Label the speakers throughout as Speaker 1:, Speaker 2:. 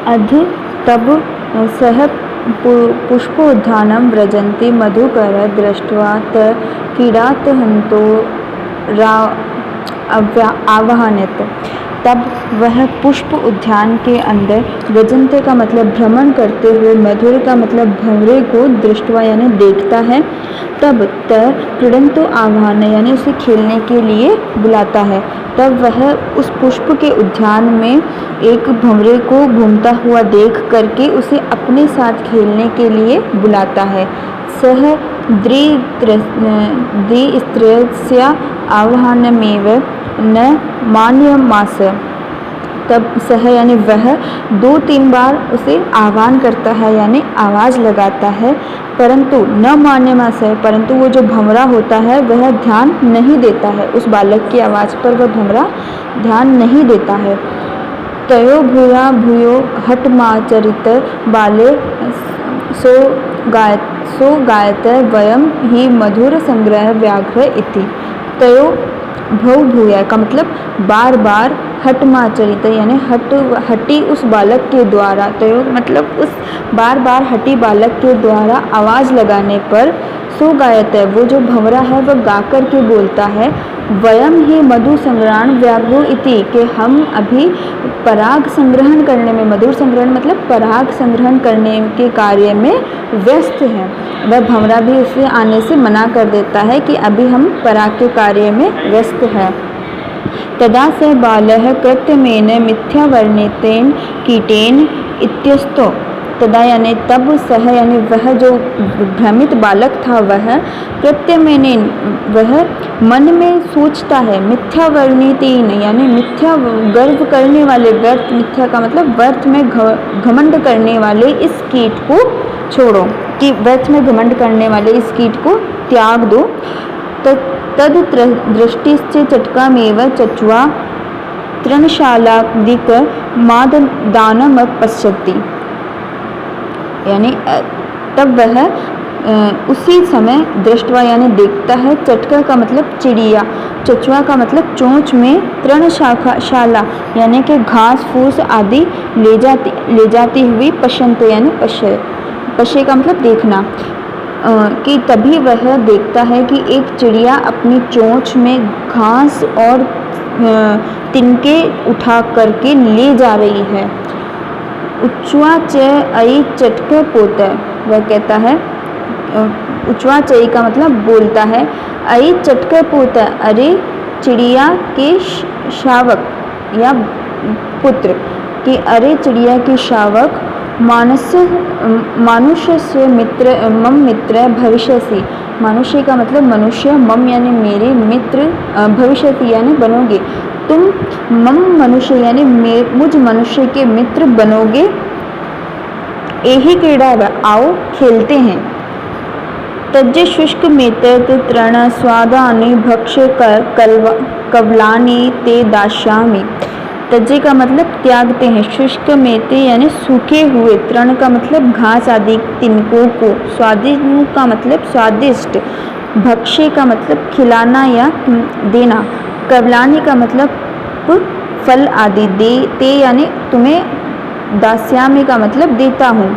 Speaker 1: अध तब सह पुष्पोद्यानं व्रजन्ति मधुकर दृष्ट्वा त क्रीडात हंतो आवाहनित। तब वह पुष्प उद्यान के अंदर व्रजन्ते का मतलब भ्रमण करते हुए, मधुर का मतलब भंवरे को दृष्टवा यानी देखता है, तब त क्रीडंतो आह्वान यानी उसे खेलने के लिए बुलाता है। तब वह उस पुष्प के उद्यान में एक भंवरे को घूमता हुआ देख करके उसे अपने साथ खेलने के लिए बुलाता है। सह द्विस्त्रस्य आह्वानमेव न मान्यमास। तब सह यानी वह 2-3 बार उसे आह्वान करता है यानी आवाज़ लगाता है, परंतु न मान्यमास है, परंतु वो जो भंवरा होता है वह ध्यान नहीं देता है, उस बालक की आवाज़ पर वह भंवरा ध्यान नहीं देता है। तयो भूया भूयो हठमाचरित बाले सो गायत वयम ही मधुर संग्रह व्याघ्र इति। तयो भव भूया का मतलब बार बार हठमाचरित यानी हटी उस बालक के द्वारा, तयो मतलब उस बार बार हटी बालक के द्वारा आवाज़ लगाने पर सो गायत है वो जो भंवरा है वह गा कर के बोलता है, वयम ही मधु संग्रहण व्याघ्रो इति कि हम अभी पराग संग्रहण करने में, मधुर संग्रहण मतलब पराग संग्रहण करने के कार्य में व्यस्त हैं। वह भंवरा भी उसे आने से मना कर देता है कि अभी हम पराग के कार्य में व्यस्त हैं। तदा स बालः कृत्यमेन मिथ्यावर्णितेन कीटेन इत्यस्तो। तदा यानी तब सह यानी वह जो भ्रमित बालक था वह कृत्यमेन वह मन में सोचता है, मिथ्यावर्णितेन यानी मिथ्या गर्व करने वाले, व्यर्थ, मिथ्या का मतलब व्यर्थ में घमंड करने वाले इस कीट को छोड़ो, कि व्यर्थ में घमंड करने वाले इस कीट को त्याग दो। तद दृष्टिश्च चटकामेव चच्वा तृणशालादिक माददानमपश्यति। यानी तब वह उसी समय दृष्टवा यानी देखता है, चटका का मतलब चिड़िया, चचुआ का मतलब चोंच में तृणशाला यानी कि घास फूस आदि ले जाती हुई पश्यंत यानी पश्य का मतलब देखना, कि तभी वह देखता है कि एक चिड़िया अपनी चोंच में घास और तिनके उठा करके ले जा रही है। उच्चवा च आई चटक पोत, वह कहता है, उच्चवा चई का मतलब बोलता है, आई चटक पोत अरे चिड़िया के शावक या पुत्र, कि अरे चिड़िया के शावक मानुष्य से मित्र मम मित्र भविष्यसि। मनुष्य का मतलब मनुष्य, मम यानी मेरे, मित्र भविष्यसि यानी बनोगे तुम, मम मनुष्य यानी मुझ मनुष्य के मित्र बनोगे। एही क्रीड़ा आओ खेलते हैं। तज्ज शुष्क मेतत तृण स्वादानि भक्ष कवलानि ते दास्यामि। तज्जे का मतलब त्यागते हैं, शुष्क मेते यानी सूखे हुए, तृण का मतलब घास आदि तिनकों को, स्वादिष्ट का मतलब स्वादिष्ट, भक्ष्य का मतलब खिलाना या देना, कवलानी का मतलब फल आदि, देते यानी तुम्हें, दास्यामी का मतलब देता हूँ,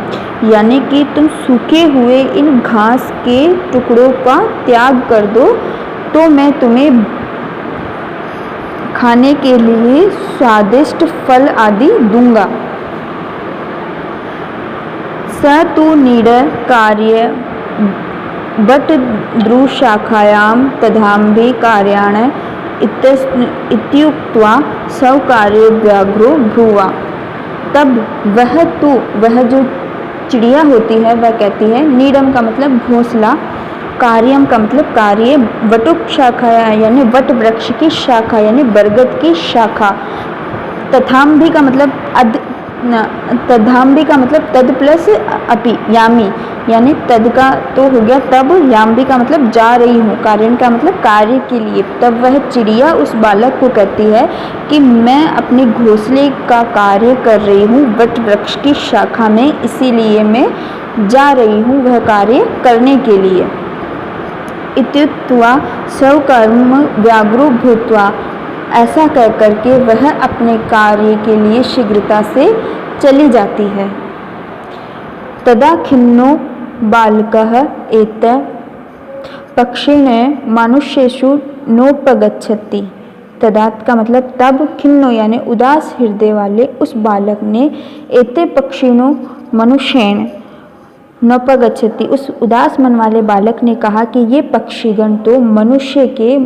Speaker 1: यानी कि तुम सूखे हुए इन घास के टुकड़ों का त्याग कर दो तो मैं तुम्हें खाने के लिए स्वादिष्ट फल आदि दूंगा। स तु नीड कार्य बट द्रुशाखायां तदाम्भि कार्याण इत्युक्त्वा सवकार्य व्याघ्रो भ्रुवा। तब वह जो चिड़िया होती है वह कहती है, नीडम का मतलब घोंसला, कार्यम का मतलब कार्य, वटुक शाखा यानी वट वृक्ष की शाखा यानी बरगद की शाखा, तथाम्भि का मतलब तदाम्भि का मतलब तद प्लस अपि यामी यानी तद का तो हो गया तब, याम्भि का मतलब जा रही हूँ, कारण का मतलब कार्य के लिए। तब वह चिड़िया उस बालक को कहती है कि मैं अपने घोंसले का कार्य कर रही हूँ वट वृक्ष की शाखा में, इसीलिए मैं जा रही हूँ वह कार्य करने के लिए। इत्युक्त्वा स्वकर्म व्याघ्रो भूत्वा, ऐसा कह करके वह अपने कार्य के लिए शीघ्रता से चली जाती है। तदा खिन्नो बालकः एत पक्षिण मनुष्येषु नोपगच्छति। तदा का मतलब तब, खिन्नो यानी उदास हृदय वाले उस बालक ने एते पक्षिणों मनुष्येण नोपगच्छति, उस उदास मन वाले बालक ने कहा कि ये पक्षीगण तो मनुष्य के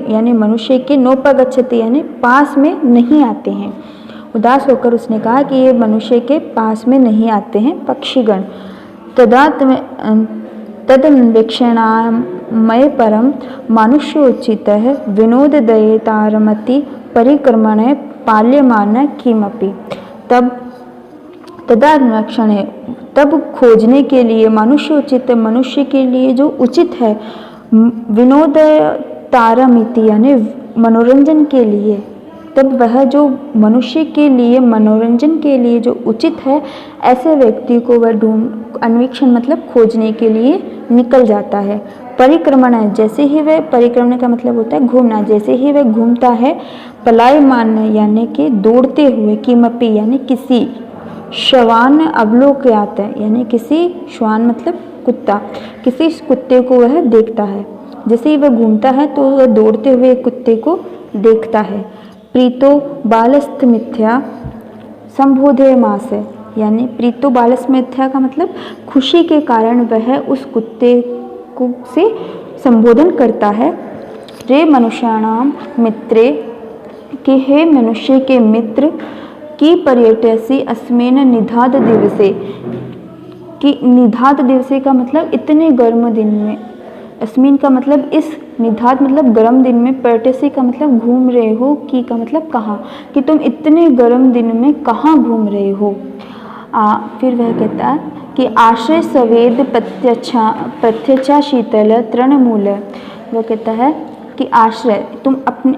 Speaker 1: नोपगच्छति यानी पास में नहीं आते हैं। उदास होकर उसने कहा कि ये मनुष्य के पास में नहीं आते हैं पक्षीगण। तदन्वेक्षणामय परम मनुष्योचितः विनोददयेतारमति परिक्रमणे पाल्यमान किमपि। तदान्वेक्षण है, तब खोजने के लिए मनुष्योचित, मनुष्य के लिए जो उचित है, विनोद तारमिति यानी मनोरंजन के लिए, तब वह जो मनुष्य के लिए मनोरंजन के लिए जो उचित है, ऐसे व्यक्ति को वह अन्वेक्षण मतलब खोजने के लिए निकल जाता है। परिक्रमण है, जैसे ही वह, परिक्रमण का मतलब होता है घूमना, जैसे ही वह घूमता है, पलायमान यानी कि दौड़ते हुए, किमपि यानी किसी, श्वान अवलोकयात यानी किसी, श्वान मतलब कुत्ता, किसी कुत्ते को वह देखता है। जैसे ही वह घूमता है तो वह दौड़ते हुए कुत्ते को देखता है। प्रीतो बालस्थमिथ्या संबोधे मास, यानी प्रीतो बालस्मिथ्या का मतलब खुशी के कारण वह उस कुत्ते को से संबोधन करता है। रे मनुष्याणाम मित्रे, कि हे मनुष्य के मित्र, की पर्यटसी अस्मिन् निधाद दिवसे, कि निधाद दिवसे का मतलब इतने गर्म दिन में, अस्मिन का मतलब इस, निधाद मतलब गर्म दिन में, पर्यटसी का मतलब घूम रहे हो, की का मतलब कहाँ, कि तुम इतने गर्म दिन में कहाँ घूम रहे हो। फिर वह कहता है कि आश्रय सवेद प्रत्यक्षा शीतल तृणमूल, वह कहता है कि आश्रय, तुम अपने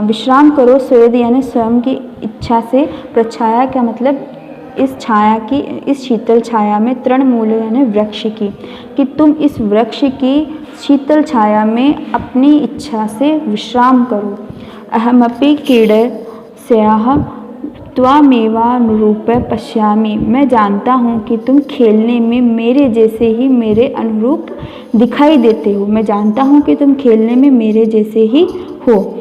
Speaker 1: विश्राम करो, स्वेद यानी स्वयं की इच्छा से, प्रछाया का मतलब इस छाया की, इस शीतल छाया में, तृणमूल यानी वृक्ष की, कि तुम इस वृक्ष की शीतल छाया में अपनी इच्छा से विश्राम करो। अहमपि क्रीडस्याः त्वामेवानुरूप पश्यामि, मैं जानता हूँ कि तुम खेलने में मेरे जैसे ही मेरे अनुरूप दिखाई देते हो, मैं जानता हूँ कि तुम खेलने में मेरे जैसे ही हो।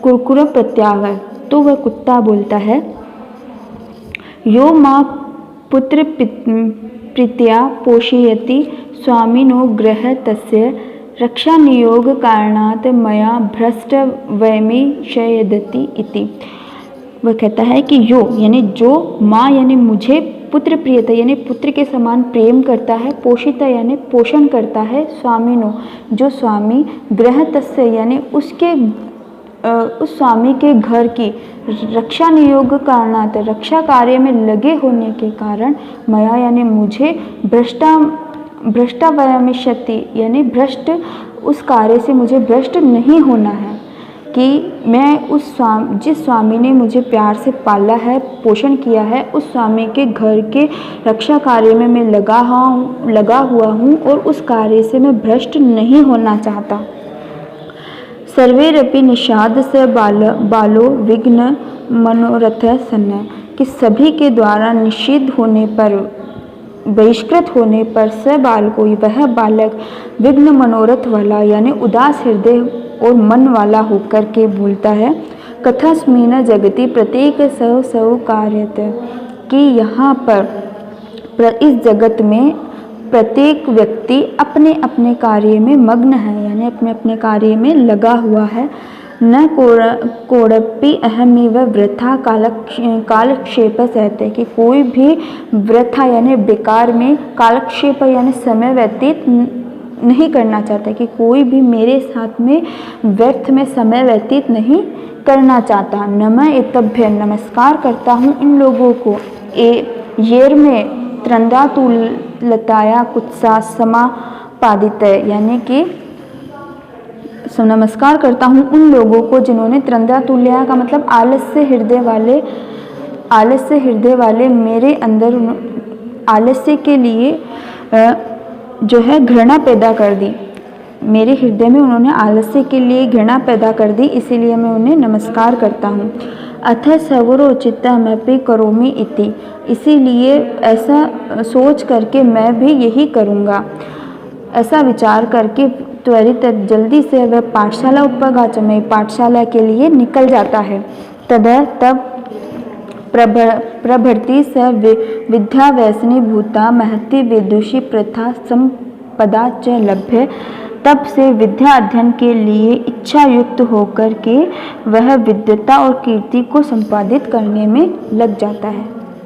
Speaker 1: कुरकुर प्रत्याह, तो वह कुत्ता बोलता है, यो मां पुत्र प्रीत्या पोषयति स्वामिनो गृह तस्य रक्षा नियोग कारणात् मया भ्रष्ट वैमिषयदति इति। वह कहता है कि यो यानी जो, माँ यानी मुझे, पुत्र प्रियता यानी पुत्र के समान प्रेम करता है, पोषिता यानी पोषण करता है, स्वामिनो जो स्वामी, गृह तस्य यानी उसके उस स्वामी के घर की, रक्षा नियोग कारणात रक्षा कार्य में लगे होने के कारण, मया यानी मुझे, भ्रष्टा वयमिष्यति यानी भ्रष्ट, उस कार्य से मुझे भ्रष्ट नहीं होना है, कि मैं उस जिस स्वामी ने मुझे प्यार से पाला है, पोषण किया है, उस स्वामी के घर के रक्षा कार्य में मैं लगा हुआ हूँ और उस कार्य से मैं भ्रष्ट नहीं होना चाहता। सर्वैरपि निषाद से बालो विघ्न मनोरथ सन्न, कि सभी के द्वारा निषिद्ध होने पर, बहिष्कृत होने पर, स बाल कोई वह बालक, विघ्न मनोरथ वाला यानी उदास हृदय और मन वाला होकर के बोलता है, कथास्मिन जगति प्रत्येक सव कार्यत, कि यहाँ पर इस जगत में प्रत्येक व्यक्ति अपने अपने कार्य में मग्न है, यानी अपने अपने कार्य में लगा हुआ है। न कोड़पि अहमिव वृथा कालक्षेप सहते, कि कोई भी वृथा यानी बेकार में, कालक्षेप यानी समय व्यतीत नहीं करना चाहता, कि कोई भी मेरे साथ में व्यर्थ में समय व्यतीत नहीं करना चाहता। नम एतभ्य, नमस्कार करता हूँ इन लोगों को, येर में त्रंदातुलताया कुत्सा समापादित, यानी कि नमस्कार करता हूँ उन लोगों को जिन्होंने, त्रंदातुल्या का मतलब आलस्य हृदय वाले मेरे अंदर आलस्य के लिए जो है घृणा पैदा कर दी। मेरे हृदय में उन्होंने आलस्य के लिए घृणा पैदा कर दी, इसीलिए मैं उन्हें नमस्कार करता हूँ। अथ सर्वरोचितमपि करोमि इति, इसीलिए ऐसा सोच करके मैं भी यही करूँगा। ऐसा विचार करके त्वरित जल्दी से वह पाठशाला उपगाचमय पाठशाला के लिए निकल जाता है। तब प्रभृति स विद्या व्यसनी भूता महति विदुषी प्रथा संपदा च लभ्य। तब से विद्या अध्ययन के लिए इच्छा युक्त होकर के वह विद्वता और कीर्ति को संपादित करने में लग जाता है।